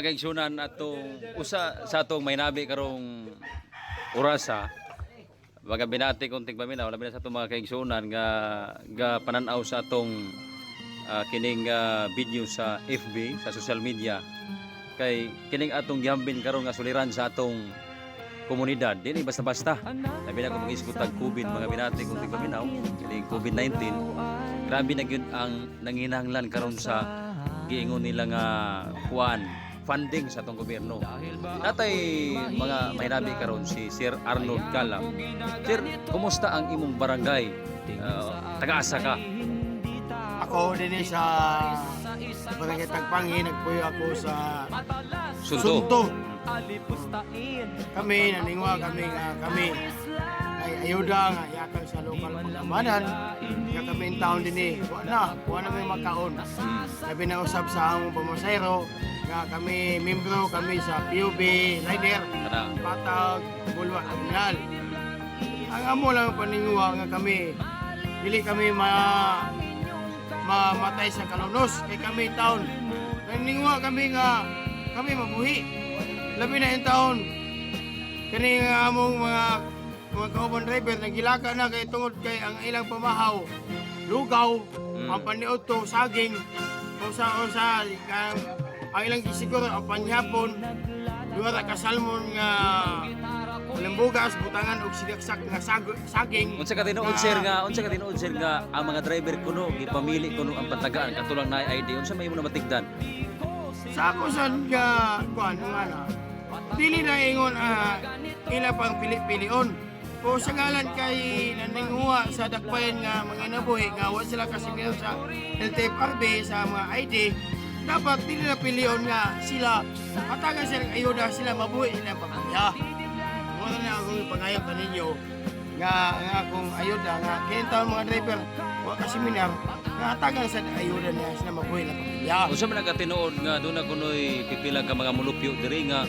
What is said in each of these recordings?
Kaigsunan atong usa sa atong may nabi karong orasa. Baga binati konting paminaw labi na sa atong mga kaigsunan nga pananaw sa atong kining video sa FB sa social media. Kay kining atong gihambin karon nga suliran sa atong komunidad dili basta-basta. Labi na kung mag-isgot tag COVID mga binati konting paminaw kining COVID-19. Grabe na gyud ang nanginahanglan karon sa giingon nila nga kuan funding sa atong gobyerno. Natay mga mahinabi karon si Sir Arnold Calab. Sir, kumusta ang imong barangay? Taga-asa ka? Ako din sa barangay Tagpangi, nagpuyo ako sa Sunto. Kami, naningwa kami ay ayuda nga yakang sa lokal pagkamanan. Kaya kami in town din wala may makaon. Sabi na usap sa among pamasayro nga kami membro kami sa PUB Rider, Patag, Bulwa, Kriminal. Ang amo lang paningwa nga kami dili kami mamatay sa kalunos kay kami taon. Naningwa kami nga kami mabuhi. Labi na yung taon. Kani nga among mga kauban driver nagilaka na kay tungod kay ang ilang pamahaw lugaw, ang paniod to saging usa ang ilang gisiguro ang panyapon duwa ka salmon nga lembugas butangan og sigaksak nga saging. Unsa ka tinuod sir nga ang mga driver kuno gipamili kuno ang patagaan katulang na ID unsa may imo na matigdan? Sa ako sad nga kuan nga na dili na ingon ila pang pili-pilion. O sa ngalan kay naninghuwa sa dakbayan nga mga nabuhi nga wa sila kasimil sa LTFRB sa mga ID, dapat dili na pilion nga sila matagan sila ayuda sila mabuhi sila pamilya. Wala na akong pangayag na ninyo nga akong ayuda nga kintaon mga driver wa ka seminar nga tagan sa ayuda niya sila mabuhi na pamilya. Unsa man nagatinuod nga doon na kunoy pipila ka mga mulupyo diri nga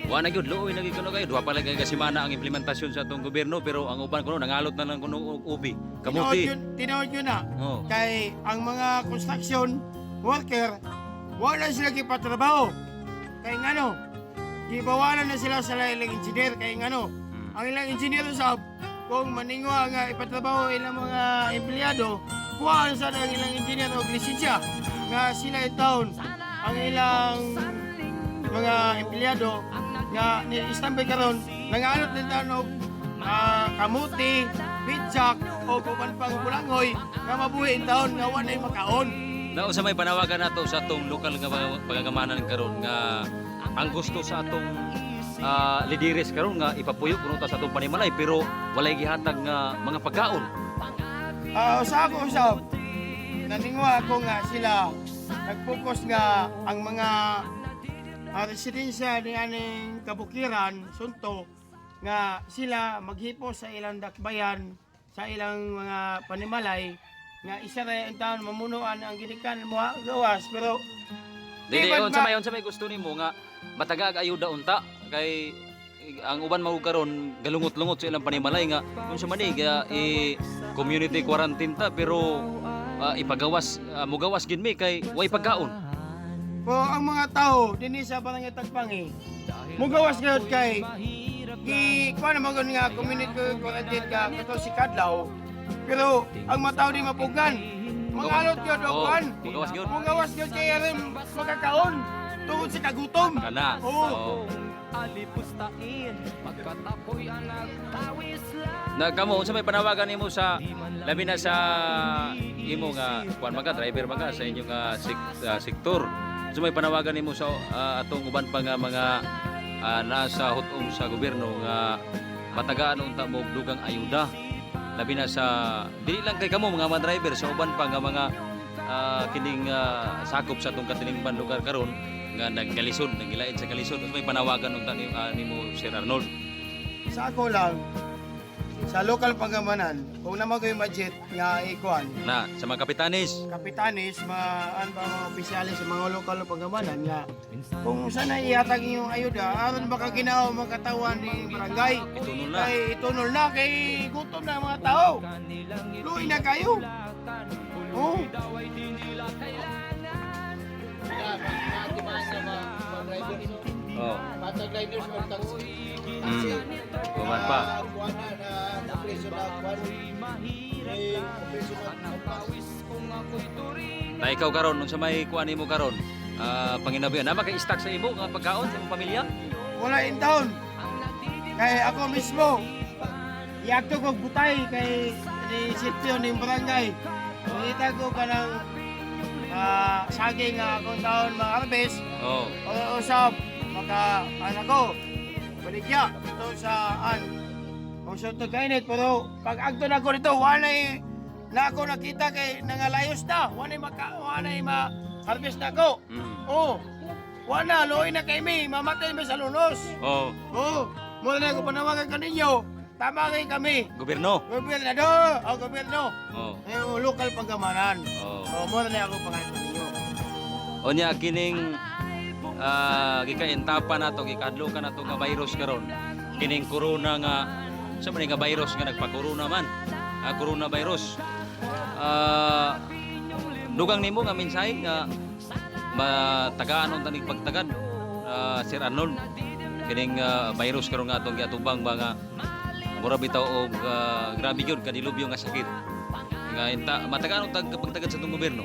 wa na gyud looy lagi kuno kayo duha pa lagi ka semana ang implementasyon sa atong gobyerno pero ang uban kuno nangalot na lang kuno ubi kamuti. Tinood yun na. Kay ang mga construction worker wala sila gipatrabaho. Kay ngano gibawalan na sila sa ilang engineer kay ngano ang ilang engineer sa kung maningwa nga ipatrabaho ilang mga empleyado kuhaan sa ilang engineer og lisensya nga sila itaon ang ilang mga empleyado nga ni-standby karon nangalot din tanog kamuti, bitsak o kuban pang bulangoy nga mabuhi in taon nga wa nay makaon. Na usa may panawagan nato sa atong lokal nga pagagamanan karon nga ang gusto sa atong lideres karon nga ipapuyo kuno ta sa atong panimalay pero walay gihatag nga mga pagkaon. Sa ako usab naningwa ako nga sila nag-focus nga ang mga residensya ni aning kabukiran Sunto nga sila maghipo sa ilang dakbayan sa ilang mga panimalay nga isa ra ang taon mamunuan ang ginikan mo gawas pero dili unsa may gusto nimo nga matagag ayuda unta kay ang uban mao karon galungot-lungot sa ilang panimalay nga unsa man community quarantine ta pero ipagawas mugawas gid mi kay way pagkaon. O ang mga tao dinhi sa barangay Tagpangi mugawas gyud kay kuan mo nga community quarantine ka kato si Kadlaw pero ang mga tao di mapugan mangalot gyud og kuan mugawas gyud kay rin makakaon tungod sa kagutom kana. Na kamo unsa may panawagan nimo sa labi na sa imo nga kuan mga driver mga sa inyong sektor. So may panawagan nimo sa atong uban pa nga mga nasa hutong sa gobyerno nga matagaan unta mo dugang ayuda labi na sa dili lang kay kamo mga driver sa uban pa nga mga kining sakop sa atong katilingban lugar karon nga nagilain sa kalisod. So may panawagan unta nimo Sir Arnold. Sa ako lang sa lokal pagamanan kung naman ko yung budget nga ikuan Na sa mga kapitanis mga opisyalis sa mga lokal pagamanan nga kung sana ihatag yung ayuda aron baka ginawa mga katawan ni barangay itunol na kay gutom na mga tao luoy na kayo pa. Na ikaw karon unsa may kuan nimo karon? Panginabuhi na kay stock sa imo nga pagkaon sa imong pamilya? Wala in town. Kay ako mismo, iagto ko butay kay ni sitio ng barangay. Nakita ko ka ng saging nga akong taon ma-harvest. Oh. O usap, maka anak ko, baligya ito saan. Kung sa ito kainit, pero pag agto na ko dito, wala na ako nakita kay nangalayos na. Wala ma-harvest na ako. Oh, wala, loy na kay mi, mamatay mi sa lunos. Oh. Oh, mula na ako panawagan ka ninyo. Tama kayo kami. Gobyerno. Gobernador, gobyerno. Oh. Yung lokal pagkamanan. Oh. Oh, mula na ako pangalan ka ninyo. Onya kining gikaintapan nato gikadlo ka nato nga virus karon. Kining corona nga sa man nga virus nga nagpa-corona man. Coronavirus. Dugang nimo nga mensahe nga matagaan ang tanig pagtagad Sir Arnold kining virus karon nga atong giatubang ba nga mura bitaw og grabe gyud kadilubyo nga sakit nga matagaan ang pagtagad sa atong gobyerno.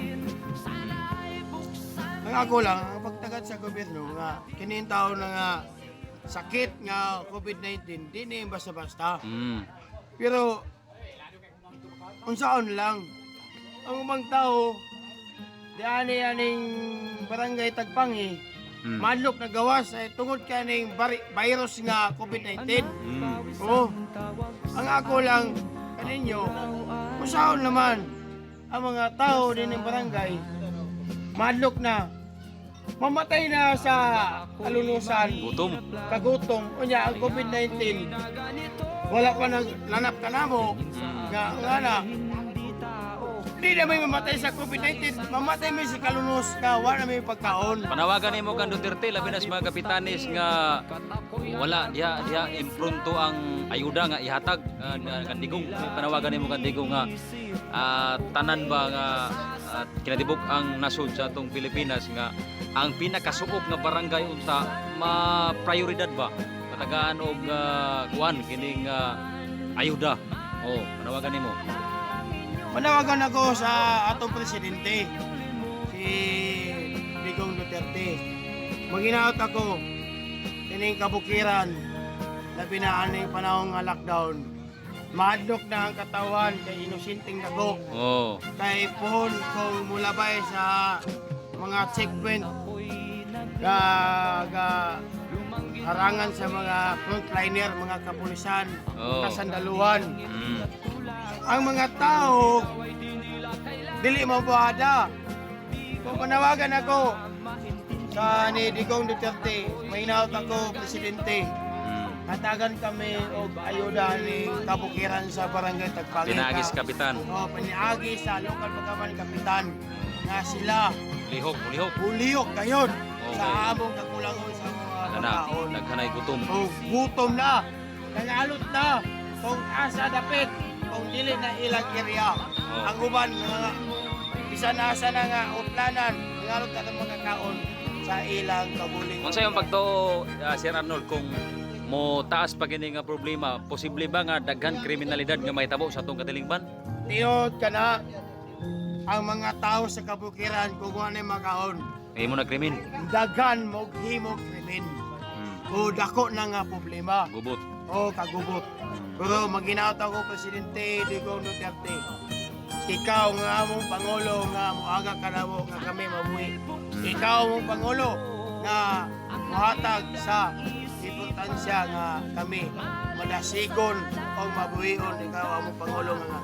Ang ako lang, ang pagtagad sa gobyerno nga kining taon na nga sakit nga COVID-19 di na basta-basta. Pero unsaon lang ang umang tao di aning barangay Tagpangi madlok na gawas ay tungod kaning virus nga COVID-19. Oh. Ang ako lang kaninyo unsaon naman ang mga tao din ng barangay madlok na mamatay na sa kalulusan, kagutom. Unya ang COVID-19 wala pa naglanap ka na mo nga na hindi na may mamatay sa COVID-19, mamatay may sa kalunos ka, wala may pagkaon. Panawagan nimo kang Duterte labi na sa mga kapitanes nga wala diha impronto ang ayuda nga ihatag kandigong. Panawagan nimo kandigong nga tanan ba nga kinatibok ang nasod sa atong Pilipinas nga ang pinakasuok nga barangay unta ma-prioridad ba patagaan og kuan kining ayuda. Oh, panawagan nimo. Panawagan ako sa atong presidente, si Digong Duterte. Maginaot ako, kining kabukiran, labi na aning panahon nga lockdown. Mahadlok na ang katawan kay inusinting dagok. Oh. Kay pohon kung mulabay sa mga checkpoint harangan sa mga frontliner, mga kapulisan, kasandaluhan. Ang mga tao dili mabuhada. Kung panawagan ako sa ni Digong Duterte, may hinaut ako presidente. Hatagan kami og ayuda ni kabukiran sa barangay Tagpangi. Pinaagis kapitan. Oh, pinaagi sa lokal pagkaman kapitan nga sila ulihok kayon sa among kakulangon sa mga taon. Naghanay gutom. Oh, gutom na. Nangalot na. Kung asa dapit kung dili na ilang area. Ang uban nga bisan asa na nga utlanan, nangalot na mga kaon sa ilang kabuling. Unsa yung pagtuo Sir Arnold kung mo taas pa kini nga problema, posible ba nga daghan kriminalidad nga mahitabo sa atong katilingban? Tiyod ka na ang mga tao sa kabukiran kung ano yung makaon. Imo na krimen. Daghan mo himog krimen. O dako na nga problema. Gubot. O kagubot. Pero maginaot ako Presidente Digong Duterte. Ikaw nga among Pangulo nga muaga ka na mo nga kami mabuhi. Ikaw among Pangulo nga muhatag sa importansya nga kami madasigon o mabuhion. Ikaw among Pangulo nga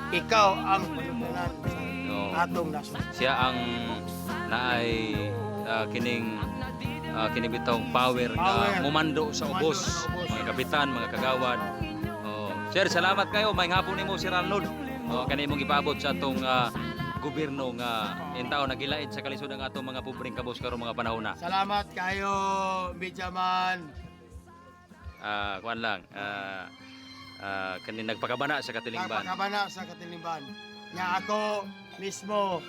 ikaw ang panuntunan sa atong nasod. Siya ang naay kining kinibitong power nga mumando sa ubos, mga kapitan, mga kagawad. Sir, salamat kayo. May hapon nimo Sir Arnold. Kani imong ipaabot sa atong gobyerno nga intaw nagilaid sa kalisod ang atong mga pobreng kabos karong mga panahon na. Salamat kayo, Benjamin. Kuan lang. Kani nagpakabana sa katilingban. Nagpakabana sa katilingban. Nga ako mismo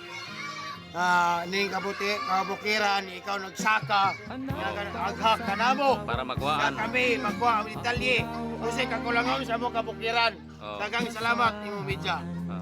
ning kabukiran ni ikaw nagsaka Ano? nga aghak kanamo Para na magwaan. kami magkuha ang detalye kasi kakulangon sa mo kabukiran. Oh. Daghang salamat imo media. Ah.